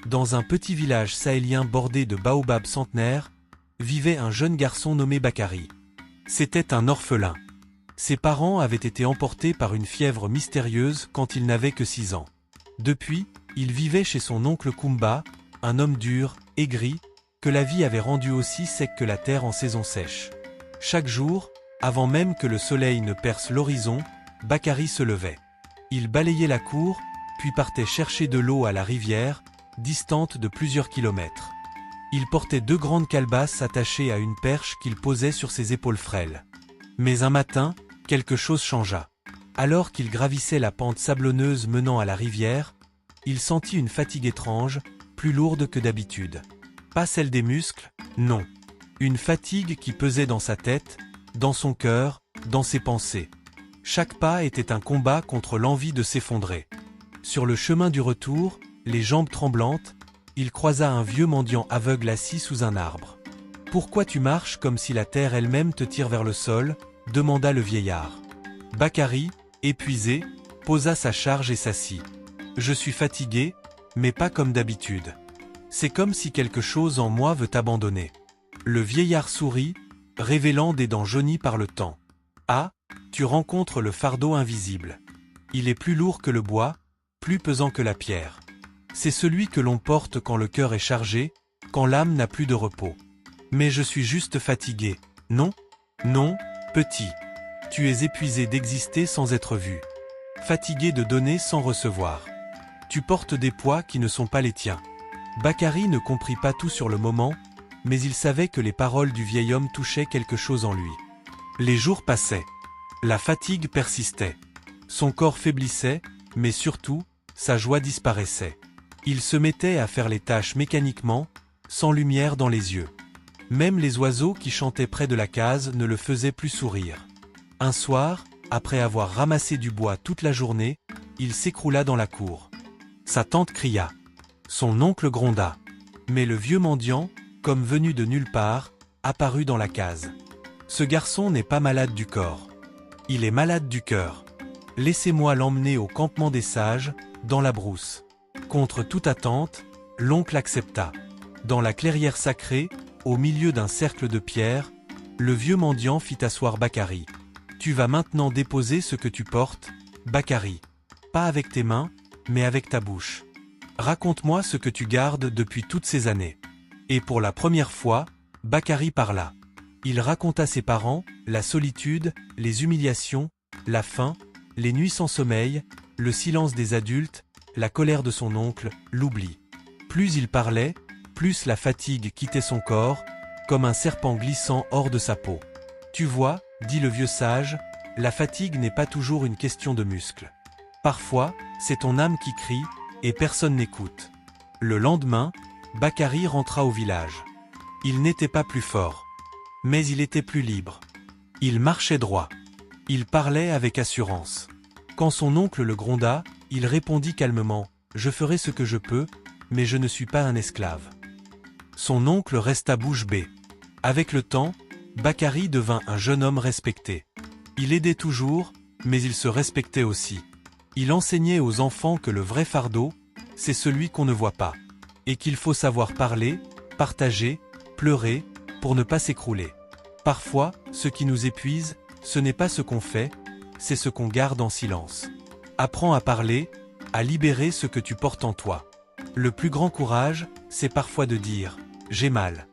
Dans un petit village sahélien bordé de baobabs centenaires, vivait un jeune garçon nommé Bakary. C'était un orphelin. Ses parents avaient été emportés par une fièvre mystérieuse quand il n'avait que 6 ans. Depuis, il vivait chez son oncle Koumba, un homme dur, aigri, que la vie avait rendu aussi sec que la terre en saison sèche. Chaque jour, avant même que le soleil ne perce l'horizon, Bakary se levait. Il balayait la cour, puis partait chercher de l'eau à la rivière, distante de plusieurs kilomètres. Il portait 2 grandes calebasses attachées à une perche qu'il posait sur ses épaules frêles. Mais un matin, quelque chose changea. Alors qu'il gravissait la pente sablonneuse menant à la rivière, il sentit une fatigue étrange, plus lourde que d'habitude. Pas celle des muscles, non. Une fatigue qui pesait dans sa tête, dans son cœur, dans ses pensées. Chaque pas était un combat contre l'envie de s'effondrer. Sur le chemin du retour, les jambes tremblantes, il croisa un vieux mendiant aveugle assis sous un arbre. « Pourquoi tu marches comme si la terre elle-même te tire vers le sol ?» demanda le vieillard. Bakary, épuisé, posa sa charge et s'assit. « Je suis fatigué, mais pas comme d'habitude. C'est comme si quelque chose en moi veut t'abandonner. » Le vieillard sourit, révélant des dents jaunies par le temps. « Ah, tu rencontres le fardeau invisible. Il est plus lourd que le bois, plus pesant que la pierre. C'est celui que l'on porte quand le cœur est chargé, quand l'âme n'a plus de repos. Mais je suis juste fatigué, non? Non, petit. Tu es épuisé d'exister sans être vu. Fatigué de donner sans recevoir. Tu portes des poids qui ne sont pas les tiens. » Bakary ne comprit pas tout sur le moment, mais il savait que les paroles du vieil homme touchaient quelque chose en lui. Les jours passaient. La fatigue persistait. Son corps faiblissait, mais surtout, sa joie disparaissait. Il se mettait à faire les tâches mécaniquement, sans lumière dans les yeux. Même les oiseaux qui chantaient près de la case ne le faisaient plus sourire. Un soir, après avoir ramassé du bois toute la journée, il s'écroula dans la cour. Sa tante cria. Son oncle gronda. Mais le vieux mendiant, comme venu de nulle part, apparut dans la case. Ce garçon n'est pas malade du corps. Il est malade du cœur. Laissez-moi l'emmener au campement des sages, dans la brousse. Contre toute attente, l'oncle accepta. Dans la clairière sacrée, au milieu d'un cercle de pierres, le vieux mendiant fit asseoir Bakary. Tu vas maintenant déposer ce que tu portes, Bakary. Pas avec tes mains, mais avec ta bouche. Raconte-moi ce que tu gardes depuis toutes ces années. Et pour la première fois, Bakary parla. Il raconta ses parents, la solitude, les humiliations, la faim, les nuits sans sommeil, le silence des adultes, la colère de son oncle, l'oubli. Plus il parlait, plus la fatigue quittait son corps, comme un serpent glissant hors de sa peau. Tu vois, dit le vieux sage, la fatigue n'est pas toujours une question de muscles. Parfois, c'est ton âme qui crie, et personne n'écoute. Le lendemain, Bakary rentra au village. Il n'était pas plus fort, mais il était plus libre. Il marchait droit. Il parlait avec assurance. Quand son oncle le gronda, il répondit calmement « Je ferai ce que je peux, mais je ne suis pas un esclave. » Son oncle resta bouche bée. Avec le temps, Bakary devint un jeune homme respecté. Il aidait toujours, mais il se respectait aussi. Il enseignait aux enfants que le vrai fardeau, c'est celui qu'on ne voit pas. Et qu'il faut savoir parler, partager, pleurer, pour ne pas s'écrouler. Parfois, ce qui nous épuise, ce n'est pas ce qu'on fait, c'est ce qu'on garde en silence. Apprends à parler, à libérer ce que tu portes en toi. Le plus grand courage, c'est parfois de dire « j'ai mal ».